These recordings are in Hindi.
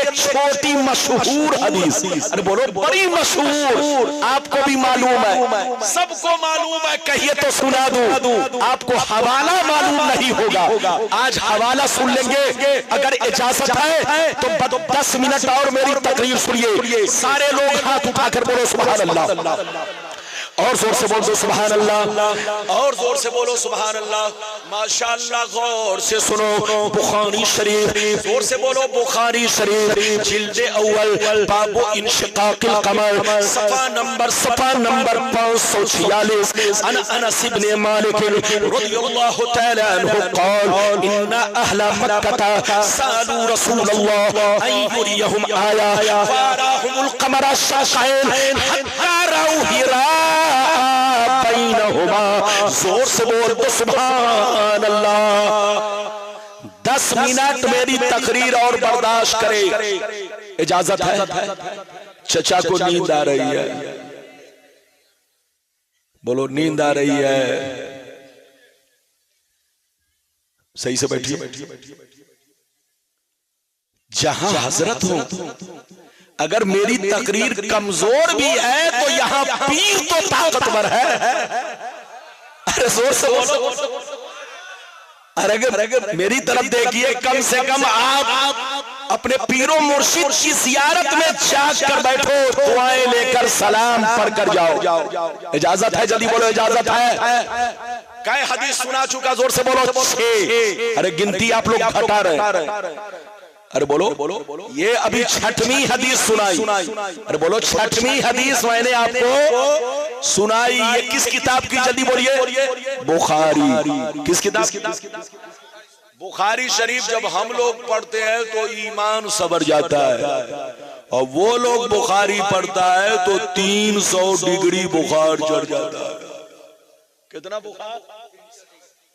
एक छोटी मशहूर हदीस, अरे बोलो बड़ी मशहूर, आपको भी मालूम है, सबको मालूम है, कहिए तो सुना दूं। आपको हवाला मालूम नहीं होगा, आज हवाला सुन लेंगे। अगर इजाजत है तो 10 मिनट और मेरी तकरीर सुनिए। सारे लोग हाथ उठाकर बोलो सुभान अल्लाह, और जोर से बोल दो सुभान अल्लाह, और जोर से बोलो सुभान अल्लाह। माशाअल्लाह, गौर से सुनो, बुखारी शरीफ, जोर से बोलो बुखारी शरीफ, जिल्द अव्वल, बाबु इंशिकाकिल कमर, सफा नंबर 546। अनस इब्न मालिक रज़ियल्लाहु तआला अन्हु क़ाल इन्ना अहला मक्का सालू रसूलल्लाह अन युरियहुम आया फअराहुमुल कमर शाक़ैन हत्ता राउ हिरा बैनहुमा। जोर से बोल दो सुभान अल्लाह। 10 मिनट मेरी तकरीर और बर्दाश्त करे, इजाजत है? चचा को नींद आ रही है, बोलो नींद आ रही है, सही से बैठिए। जहां हजरत हो, अगर मेरी तकरीर कमजोर भी है तो यहाँ पीर तो ताकतवर है। अरे जोर से बोलो, अरे मेरी तरफ देखिए, कम से कम आप अपने पीरों मुर्शिद की जियारत में जाग कर बैठो, दुआएं लेकर सलाम पढ़ कर जाओ। इजाजत है? जल्दी बोलो, इजाजत है? क्या हदीस सुना चुका? जोर से बोलो 6। अरे गिनती आप लोग घटा रहे। अरे बोलो, ये अभी 6वीं हदीस सुनाई। अरे बोलो 6वीं हदीस मैंने आपको सुनाई। ये किस किताब की? जल्दी बोलिए। बुखारी। किस किताब? बुखारी शरीफ। जब हम लोग पढ़ते हैं तो ईमान सबर जाता है, और वो लोग बुखारी पढ़ता है तो 300 डिग्री बुखार चढ़ जाता है। कितना बुखार?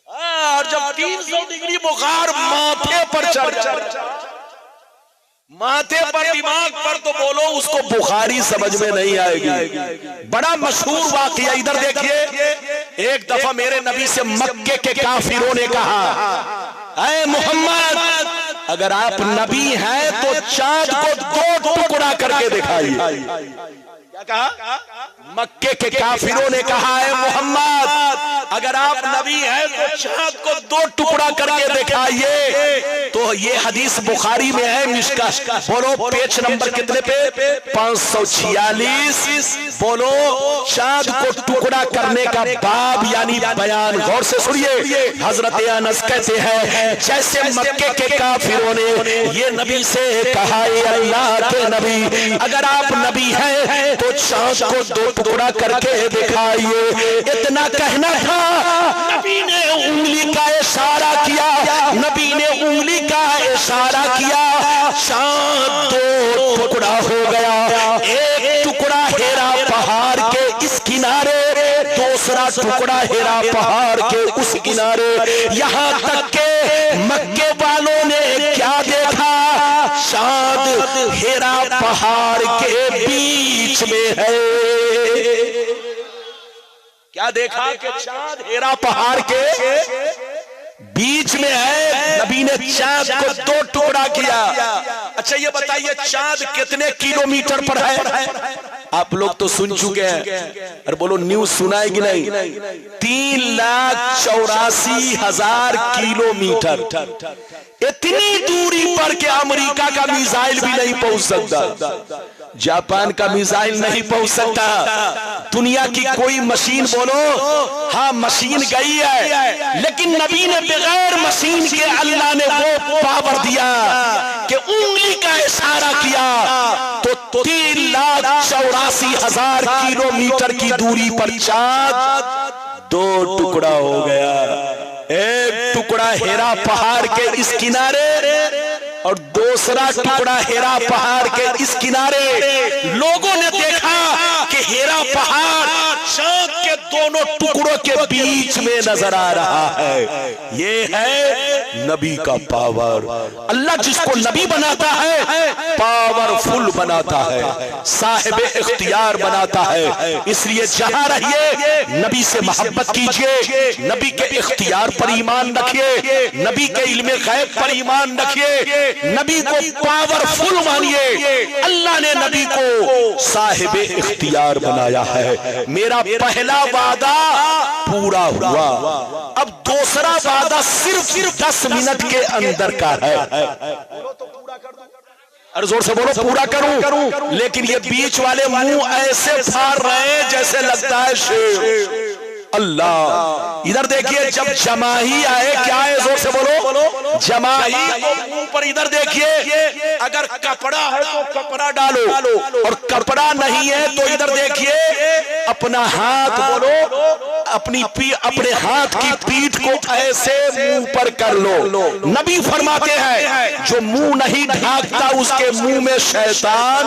और जब 300 डिग्री बुखार माथे पर चढ़ जाता, माथे पर, दिमाग पर, तो बोलो उसको बुखारी समझ में नहीं आएगी। बड़ा मशहूर वाकया, इधर देखिए। एक दफा मेरे नबी से मक्के के काफिरों ने कहा, ऐ मोहम्मद, अगर आप नबी हैं तो चांद को 2 टुकड़ा करके दिखाइए। क्या कहा? मक्के के काफिरों ने कहा, है मोहम्मद, अगर आप नबी हैं तो चांद को 2 टुकड़ा करके दिखाइए। तो ये हदीस बुखारी में है, मिशका। बोलो पेज नंबर कितने पे? 546। बोलो चांद को टुकड़ा करने का बाब यानी बयान। गौर से सुनिए। हजरत अनस कहते हैं, जैसे मक्के के काफिरों ने ये नबी से कहा, अल्लाह के नबी, अगर आप नबी हैं तो चांद को 2 टुकड़ा करके दिखाइए। इतना कहना था, नबी ने उंगली का इशारा किया, नबी ने उंगली का इशारा किया, चांद 2 टुकड़ा हो गया। एक टुकड़ा हेरा पहाड़ के इस किनारे, दूसरा टुकड़ा हेरा पहाड़ के उस किनारे। यहाँ तक के मक्के वालों ने क्या देखा? चांद हेरा पहाड़ के बीच में है। क्या देखा? कि चांद हेरा पहाड़ के बीच में है। नबी ने चांद को 2 टुकड़ा किया। अच्छा ये बताइए, चांद कितने किलोमीटर पर है? आप लोग तो सुन चुके हैं। अरे बोलो न्यूज सुना है कि नहीं? 3,84,000 किलोमीटर। इतनी दूरी पर के अमेरिका का मिसाइल भी नहीं पहुंच सकता, जापान का मिसाइल नहीं पहुंच सकता, दुनिया की कोई मशीन बोलो, हाँ मशीन गई है, लेकिन नबी ने बगैर मशीन के अल्लाह ने वो पावर दिया कि उंगली का इशारा किया तो 3,84,000 किलोमीटर की दूरी पर चांद 2 टुकड़ा हो गया। एक टुकड़ा हेरा पहाड़ के इस किनारे और दूसरा टुकड़ा हेरा पहाड़ के इस किनारे। लोगों ने देखा कि हेरा पहाड़ चांद के दोनों टुकड़ों के बीच में नजर आ रहा है। ये है नबी का पावर। अल्लाह जिसको नबी बनाता है पावरफुल बनाता है, साहिब इख्तियार बनाता है। इसलिए जहां रहिए नबी से मोहब्बत कीजिए, नबी के इख्तियार पर ईमान रखिए, नबी के इल्मे गैब पर ईमान रखिए, नबी को पावरफुल मानिए, अल्लाह ने नबी को साहिब इख्तियार बनाया है। मेरा पहला वादा पूरा हुआ, अब दूसरा वादा सिर्फ 10 मिनट के अंदर का है। अरे जोर से बोलो, पूरा करूं। लेकिन ये बीच वाले मुंह ऐसे फाड़ रहे हैं जैसे लगता है शेर। अल्लाह, इधर देखिए, जब जमाही आए, क्या है, जोर से बोलो, जमाही मुंह पर इधर देखिए, अगर कपड़ा है तो कपड़ा डालो, और कपड़ा नहीं है तो इधर देखिए, अपना हाथ बोलो, अपने हाथ की पीठ को ऐसे मुंह पर कर लो। नबी फरमाते हैं जो मुंह नहीं ढांकता उसके मुंह में शैतान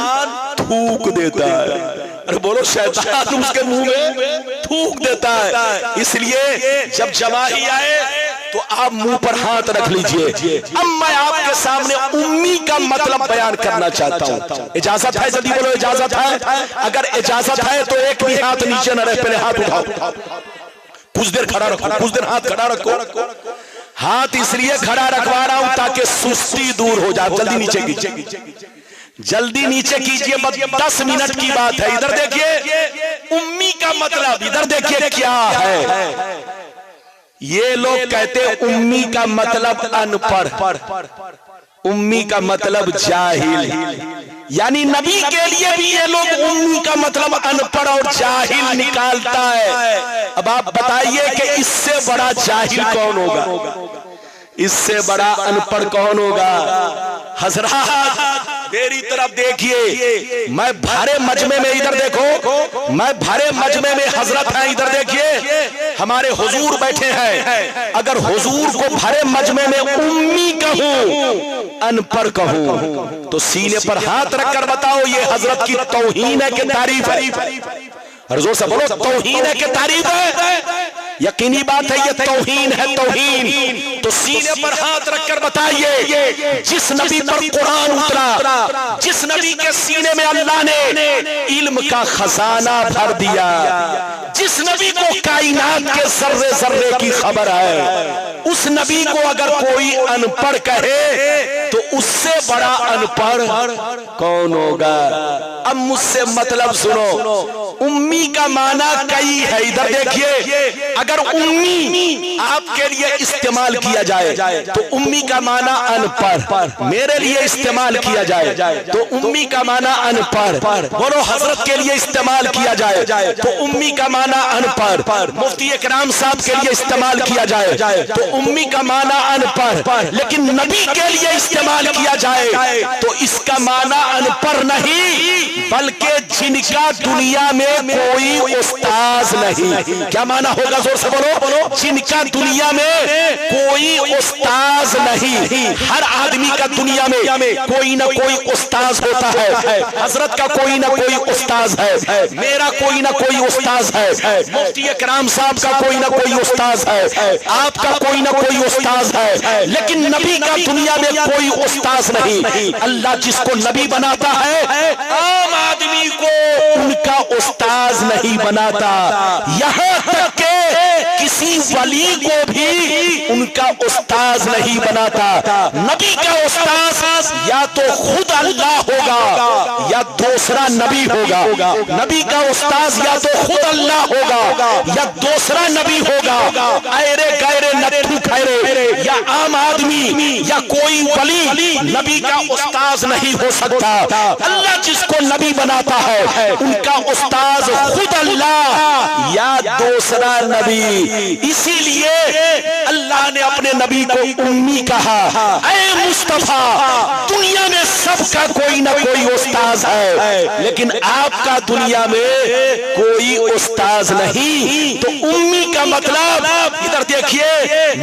थूक देता है। अरे बोलो, शैतान उसके मुंह में थूक देता है। इसलिए जब जमाही आए तो आप मुंह पर हाथ रख लीजिए। अब मैं आपके सामने उम्मी का मतलब बयान करना चाहता हूं। इजाजत है? जल्दी बोलो, इजाजत है? अगर इजाजत है तो एक भी हाथ नीचे न रहे, पहले हाथ उठाओ, कुछ देर खड़ा रखो, कुछ देर हाथ खड़ा रखो। हाथ इसलिए खड़ा रखवा रहा हूं ताकि सुस्ती दूर हो जाए। जल्दी नीचे कीजिए, जल्दी नीचे कीजिए, बस 10 मिनट की बात है। इधर देखिए, उम्मी का मतलब इधर देखिए क्या है। ये लोग कहते उम्मी का मतलब अनपढ़, उम्मी का मतलब जाहिल, यानी नबी के लिए भी ये लोग उम्मी का मतलब अनपढ़ और जाहिल निकालता है। अब आप बताइए कि इससे बड़ा जाहिल कौन होगा, इससे बड़ा अनपढ़ कौन होगा? हजरत मेरी तरफ देखिए, मैं भारे मजमे में, इधर देखो, मैं भारे मजमे में हजरत है, इधर देखिए, हमारे हुजूर बैठे हैं। अगर हुजूर को भारे मजमे में उम्मी कहूं, अनपढ़ कहूं, तो सीने पर हाथ रखकर बताओ ये हजरत की तौहीन है कि तारीफ है? जोर से बोलो, तौहीन है कि तारीफ है? यकीनी बात है ये तौहीन है, तौहीन। तो सीने पर हाथ रखकर बताइए, जिस नबी पर कुरान उतरा, जिस नबी के सीने में अल्लाह ने इल्म का खजाना भर दिया, जिस नबी को कायनात के जर्रे जर्रे की खबर है, उस नबी को अगर कोई अनपढ़ कहे तो उससे बड़ा अनपढ़ कौन होगा? अब मुझसे मतलब सुनो, उम्मी का माना कई है। इधर देखिए, अगर उम्मी आपके लिए इस्तेमाल किया जाए तो उम्मी का माना अनपढ़, मेरे लिए इस्तेमाल किया जाए तो उम्मी का माना अनपढ़, बोलो हजरत के लिए इस्तेमाल किया जाए तो उम्मी का माना अनपढ़, मुफ्ती इकराम साहब के लिए इस्तेमाल किया जाए तो उम्मी का माना अनपढ़, लेकिन नबी के लिए इस्तेमाल किया जाए तो इसका माना अनपढ़ नहीं, बल्कि जिनका दुनिया में कोई उस्ताद नहीं। क्या माना होगा? जोर से बोलो, जिनका दुनिया में कोई उस्ताद नहीं। हर आदमी का दुनिया में कोई ना कोई उस्ताद होता है। हजरत का कोई ना कोई उस्ताद है, मेरा कोई ना कोई उस्ताद है, मुफ्ती इकराम साहब का कोई ना कोई उस्ताद है, आपका कोई ना कोई उस्ताद है, लेकिन नबी का दुनिया में कोई उस्ताद नहीं। अल्लाह जिसको नबी बनाता है, आम आदमी को उनका उस्ताद नहीं बनाता। यहां तक के किसी वली को भी उनका उस्ताद नहीं बनाता। नबी का उस्ताद या तो खुद अल्लाह होगा या दूसरा नबी होगा। नबी का उस्ताद या तो खुद अल्लाह होगा या दूसरा नबी होगा। ऐरे गैरे नट्ठू खैरे या आम आदमी या कोई वली नबी का उस्ताद नहीं हो सकता। अल्लाह जिसको नबी बनाता है उनका उस्ताद खुद अल्लाह या दूसरा नबी। इसीलिए अल्लाह ने अपने नबी को उम्मी कहा। ऐ मुस्तफा, दुनिया में सबका कोई ना कोई उस्ताद है, लेकिन आपका दुनिया में कोई उस्ताद नहीं। तो उम्मी का मतलब इधर देखिए,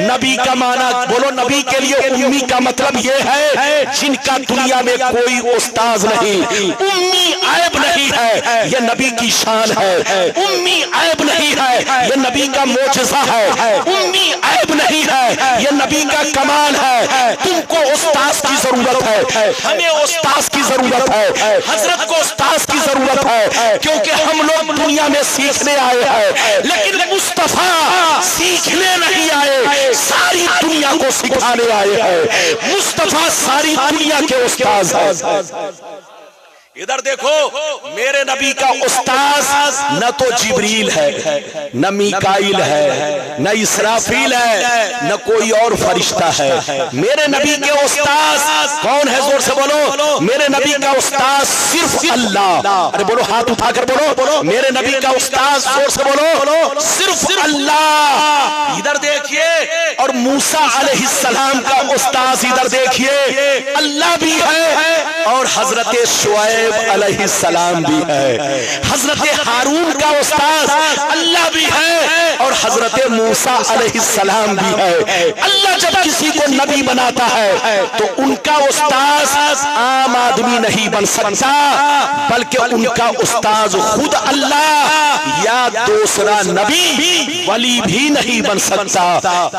नबी का माना बोलो, नबी के लिए उम्मी का मतलब ये है जिनका दुनिया में कोई उस्ताद नहीं। उम्मी ऐब नहीं है, ये नबी की शान है। उम्मी ऐब नहीं है, ये नबी का मोजज़ा है। उम्मी ऐब नहीं है, ये नबी का कमाल है। तुमको उस्ताद की जरूरत है, हमें उस्ताद की जरूरत है, हजरत को उस्ताद की जरूरत है, क्योंकि हम लोग दुनिया में सीखने आए हैं। लेकिन मुस्तफा मुस्तफा सीखने नहीं आए, सारी दुनिया को सिखाने आए हैं। मुस्तफा सारी दुनिया के उस्ताद हैं। इधर देखो, मेरे नबी का उस्ताद न तो जिब्रील है, न मीकाइल है, न इसराफील है, न कोई और फरिश्ता है। मेरे नबी के उस्ताद कौन है? जोर से बोलो। मेरे नबी का उस्ताद सिर्फ अल्लाह। अरे बोलो, हाथ उठाकर बोलो, मेरे नबी का उस्ताद, जोर से बोलो, सिर्फ अल्लाह। इधर देखिए, और मूसा अलैहिस्सलाम का उस्ताद इधर देखिए, अल्लाह भी है और हजरत शुएब अलैहिस्सलाम भी है। हजरत हारून का उस्ताद अल्लाह भी है और हजरत मूसा अलैहिस्सलाम भी है। अल्लाह जब किसी को नबी बनाता है तो उनका उस्ताद आम आदमी नहीं बन सकता, बल्कि उनका उस्ताद खुद अल्लाह या दूसरा नबी वली भी नहीं बन सकता।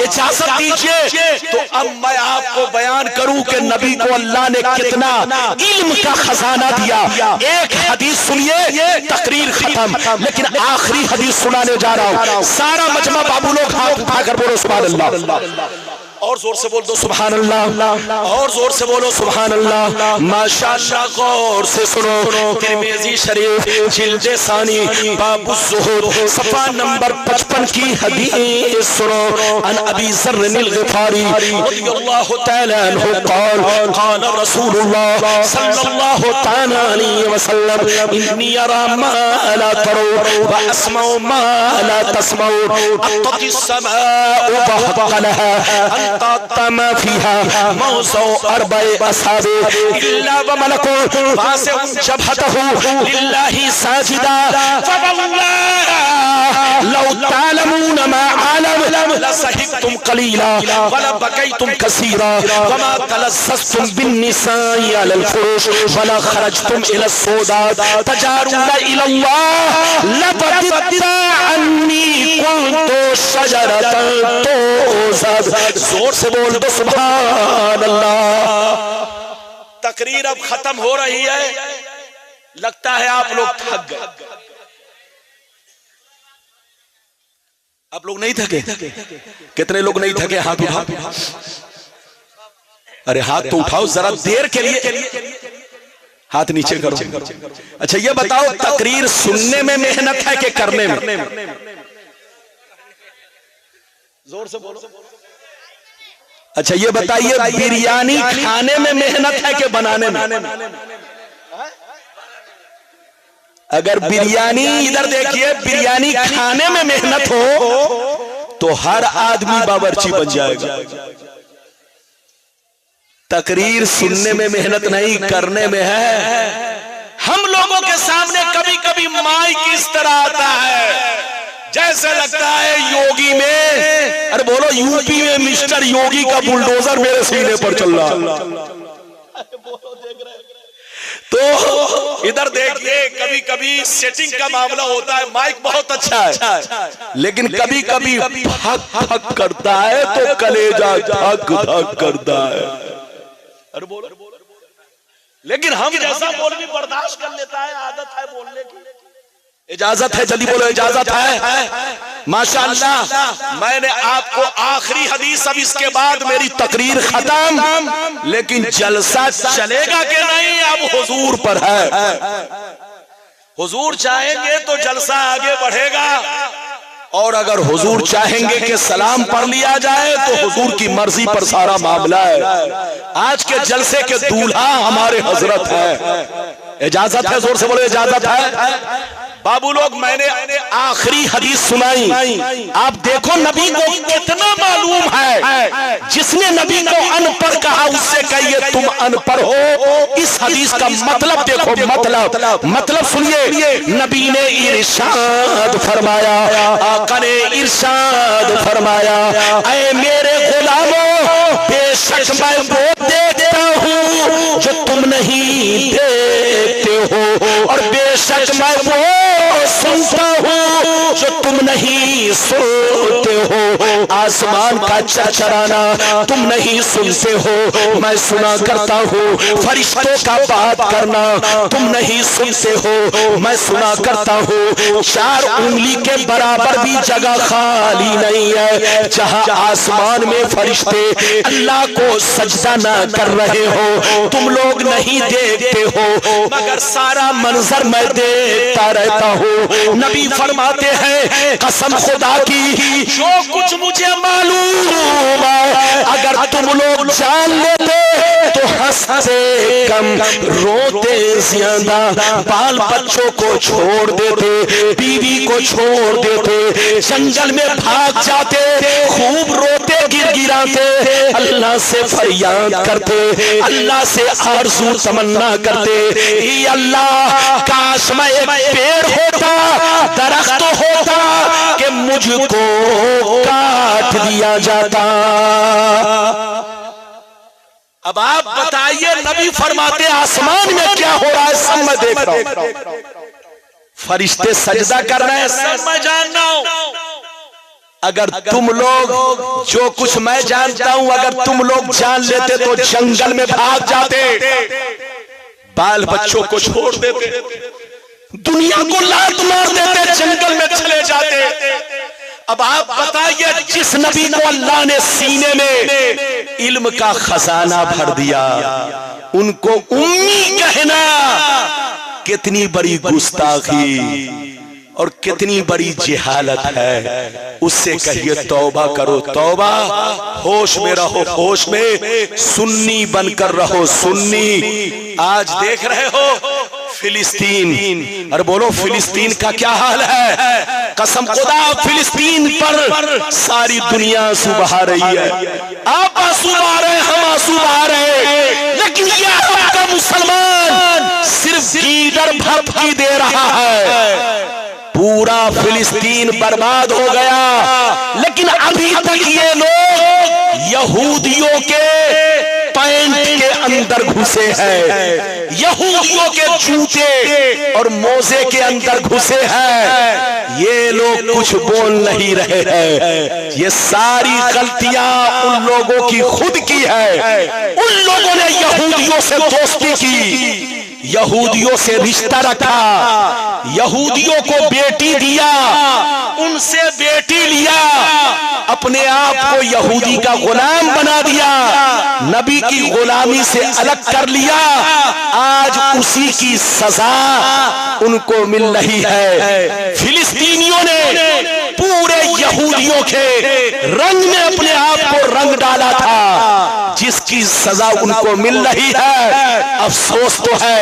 इजाजत दीजिए तो अब मैं आपको बयान करूं कि नबी को अल्लाह ने कितना इल्म का खजाना दिया। एक हदीस सुनिए, तकरीर खत्म, लेकिन आखिरी हदीस सुनाने जा रहा हूं। सारा मजमा बाबू लोग हाथ उठाकर बोलो सुभान अल्लाह, और जोर से बोल दो सुभान अल्लाह, और जोर से बोलो सुभान अल्लाह। माशाअल्लाह, गौर से सुनो, तिरमिज़ी शरीफ जिल्द सानी बाबु ज़ुहूद सफ़ा नंबर 55 की हदीस सुनो। अन अबी ज़र्र अल ग़िफ़ारी रज़ियल्लाहु तआला अन्हु क़ाल क़ाल रसूलुल्लाह सल्लल्लाहु तआला अलैहि वसल्लम इन्नी अरा मा ला तरू व अस्मउ मा ला तस्मऊ अत्तक़ि समाउ बहक़लहा तमा फीहा मौज़ू अरबए असहाबे इल्ला व मलकु वासिउन जबहतहु लिल्लाहि साजिदा फवल्लाहि लौ तालमून मा आलम लसहिबतुम कलीला व लबकैतुम कसीरा व मा तलस्सस्तुम बिन्निसाइ अलल फुरूश व ला खरजतुम इला सौदात तजारूना इलल्लाह लबदिता अन्नी कुन्तु शजरतन तूज़द। जोर से बोल दो सुभान अल्लाह। तकरीर अब खत्म हो रही है, लगता है आप लोग थक गए। आप लोग नहीं थके? कितने लोग नहीं थके? हाथ उठाओ। अरे हाथ तो उठाओ जरा देर के लिए, हाथ नीचे करो। अच्छा ये बताओ, तकरीर सुनने में मेहनत है कि करने में? जोर से बोलो। अच्छा ये बताइए, बिरयानी खाने में मेहनत है कि बनाने में? अगर बिरयानी, इधर देखिए, बिरयानी खाने में मेहनत हो तो हर आदमी बावर्ची बन जाएगा। तकरीर सुनने में मेहनत नहीं, करने में है। हम लोगों के सामने कभी कभी माइक इस तरह आता है जैसे लगता है योगी में, अरे बोलो यूपी में मिस्टर योगी का बुलडोजर मेरे सीने पर चल रहा। तो इधर देखिए, कभी कभी सेटिंग का मामला होता है, माइक बहुत अच्छा है, लेकिन कभी कभी धक धक करता है तो कलेजा धक धक करता है। अरे बोलो, लेकिन हम जैसा बोल भी बर्दाश्त कर लेता है, आदत है बोलने की। इजाजत है, जल्दी बोलो, इजाजत है। माशाअल्लाह, मैंने आपको आखिरी हदीस, अब इसके बाद मेरी तकरीर खत्म, लेकिन जलसा चलेगा कि नहीं अब हुजूर पर है। हुजूर चाहेंगे तो जलसा आगे बढ़ेगा, और अगर हुजूर चाहेंगे कि सलाम पढ़ लिया जाए तो हुजूर की मर्जी पर सारा मामला है। आज के जलसे के दूल्हा हमारे हजरत है। इजाजत है, जोर से बोलो, इजाजत है। बाबू लोग, मैंने आखिरी हदीस सुनाई, आप देखो नबी को कितना मालूम है। जिसने नबी को अनपढ़ कहा उससे कहिए तुम अनपढ़ हो। इस हदीस का मतलब देखो, मतलब सुनिए। नबी ने इरशाद फरमाया, आका ने इरशाद फरमाया, ऐ मेरे गुलामों, बेशक मैं वो देखता हूँ जो तुम नहीं देखते हो, और बेशक मैं वो सुनता हूँ जो तुम नहीं सुनते हो आसमान का चरचराना, तुम नहीं सुनते हो मैं सुना करता हूँ। फरिश्तों का बात करना तुम नहीं सुनते हो मैं सुना करता हूँ। 4 उंगली के बराबर भी जगह खाली नहीं है जहाँ आसमान में फरिश्ते अल्लाह को सजदा ना कर रहे हो, तुम लोग नहीं देखते हो मगर सारा मंजर मैं देखता रहता हूँ। नबी फरमाते हैं कसम खुदा की जो कुछ मुझे मालूम है अगर तुम लोग जान लेते तो हंसते कम रोते ज्यादा, बाल बच्चों को छोड़ देते, बीवी को छोड़ देते, जंगल में भाग जाते, खूब रोते गिड़गिड़ाते, अल्लाह से फरियाद करते, अल्लाह से आरज़ू तमन्ना करते, ये अल्लाह काश मैं एक पेड़ होता, दरख्त होता कि मुझको काट दिया जाता। अब आप बताइए नबी फरमाते आसमान में क्या हो रहा है सब मैं देख रहा हूं, फरिश्ते सजदा कर रहे हैं सब मैं जान रहा हूं। अगर तुम लोग जो कुछ मैं जानता हूं अगर तुम लोग जान लेते तो जंगल में भाग जाते, बाल बच्चों को छोड़ देते, दुनिया को लात मार देते, जंगल में चले जाते। अब आप बताइए जिस नबी को अल्लाह ने सीने में इल्म का खजाना भर दिया उनको उम्मी कहना कितनी बड़ी गुस्ताखी और कितनी बड़ी जिहालत है। उससे कहिए तौबा करो तौबा, होश में रहो होश में, सुन्नी बनकर रहो सुन्नी। आज देख रहे हो फिलिस्तीन, और बोलो फिलिस्तीन का क्या हाल है। कसम खुदा फिलिस्तीन पर सारी दुनिया आंसू बहा रही है, आप आंसू बहा रहे हम आंसू बहा रहे, लेकिन ये आपका मुसलमान सिर्फ गीदड़ भभकी दे रहा है। पूरा फिलिस्तीन बर्बाद हो गया लेकिन अभी तक ये लोग यहूदियों के पैंट के अंदर घुसे हैं, यहूदियों के जूते और मोजे के अंदर घुसे हैं। ये लोग कुछ बोल नहीं रहे हैं, ये सारी गलतियां उन लोगों की खुद की है। उन लोगों ने यहूदियों से दोस्ती की, यहूदियों से रिश्ता रखा, यहूदियों को बेटी दिया, उनसे बेटी लिया, अपने आप को यहूदी का गुलाम बना दिया, नबी की गुलामी से अलग कर लिया। आज उसी की सजा उनको मिल रही है। फिलिस्तीनियों ने पूरे यहूदियों के रंग में अपने आप को रंग डाला था, जिसकी सजा उनको मिल रही है। अफसोस तो है,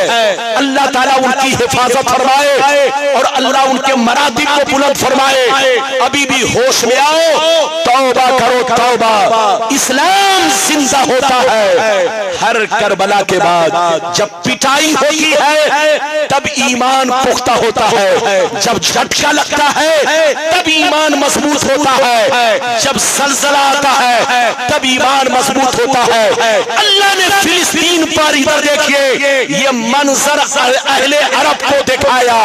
अल्लाह ताला उनकी हिफाजत फरमाए और अल्लाह उनके मरातिब को बुलंद फरमाए। अभी भी होश में आओ, तौबा करो तौबा। इस्लाम जिंदा होता है हर करबला के बाद। जब पिटाई होती है तब ईमान पुख्ता होता है, जब झटका लगता है तब ईमान मजबूत होता है, जब सलसला आता है तब ईमान मजबूत होता है। अल्लाह ने फिलिस्तीन पर इधर देखिए ये मंजर अहले अरब को दिखाया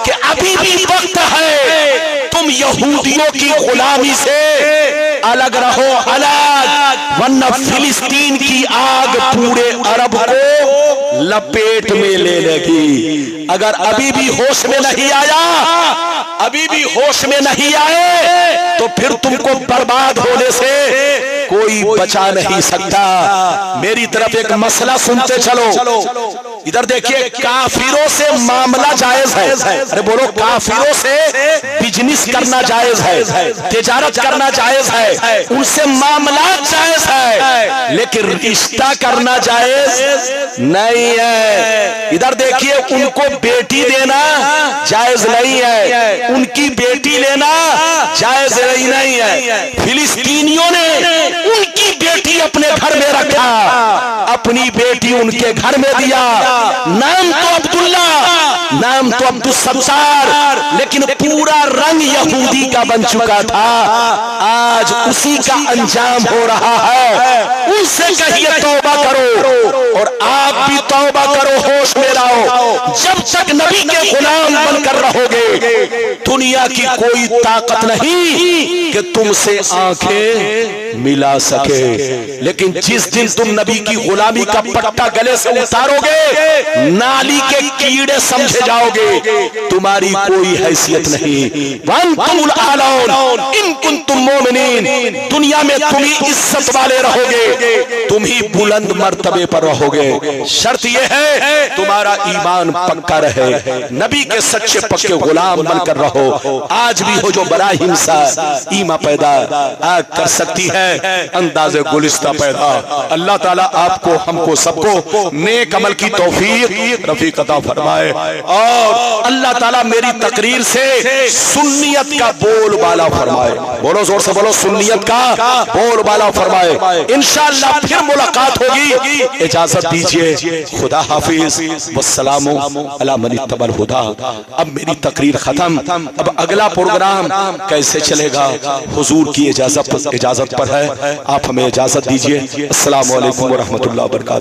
कि अभी भी वक्त है, तुम यहूदियों की गुलामी से अलग रहो, अलग, वरना फिलिस्तीन की आग पूरे अरब को लपेट में ले लेगी। अगर अभी भी होश में नहीं आया, अभी भी होश में नहीं आए तो फिर तुमको बर्बाद होने से कोई बचा नहीं सकता। मेरी तरफ एक मसला सुनते चलो। इधर देखिए, काफिरों से मामला जायज है। अरे बोलो, काफिरों से बिजनेस करना जायज है, तिजारत करना जायज है, उनसे मामला जायज है, लेकिन रिश्ता करना जायज नहीं है। इधर देखिए, उनको बेटी देना जायज नहीं है, उनकी बेटी लेना जायज नहीं है। फिलिस्तीनियों ने उनकी बेटी अपने घर में रखा, अपनी बेटी उनके घर में दिया। नाम तो अब्दुल्ला, नाम तो अब्दुल सत्तार, लेकिन पूरा रंग यहूदी का बन चुका था। आज उसी का अंजाम हो रहा है। उनसे कहिए तौबा करो, और आप भी तौबा करो, होश में रहो। जब तक नबी के गुलाम बनकर बनकर रहोगे। दुनिया की कोई ताकत नहीं कि तुमसे आंखें मिला सके, लेकिन जिस दिन तुम नबी की गुलामी का पट्टा गले से उतारोगे, नाली के कीड़े समझे जाओगे, तुम्हारी कोई हैसियत नहीं। वअंतुमुल आलौन इन कुंतुम मोमिनीन, दुनिया में तुम ही इज्जत वाले रहोगे, तुम ही बुलंद मर्तबे पर रहोगे। शर्त यह है तुम्हारा ईमान पक्का रहे, नबी के सच्चे पक्के गुलाम बनकर रहो। आज भी हो जो बड़ा हिंसा ईमा पैदा कर सकती है, अंदाज़े गुलिस्ता पैदा। अल्लाह ताला आपको, हमको, सबको नेक अमल की तौफीक रफीक अता फरमाए, और अल्लाह ताला मेरी तकरीर से सुन्नियत का बोलबाला फरमाए। बोलो जोर से बोलो, सुन्नियत का बोलबाला फरमाए। इंशाअल्लाह फिर मुलाकात होगी। इजाजत दीजिए, खुदा हाफिज, वस्सलामु अला मन इत्तबल हुदा। अब मेरी तकरीर खत्म, अब अगला प्रोग्राम कैसे चलेगा हुजूर की इजाजत पर है। आप हमें इजाजत दीजिए। अस्सलामु अलैकुम व रहमतुल्लाहि व बरकातहू।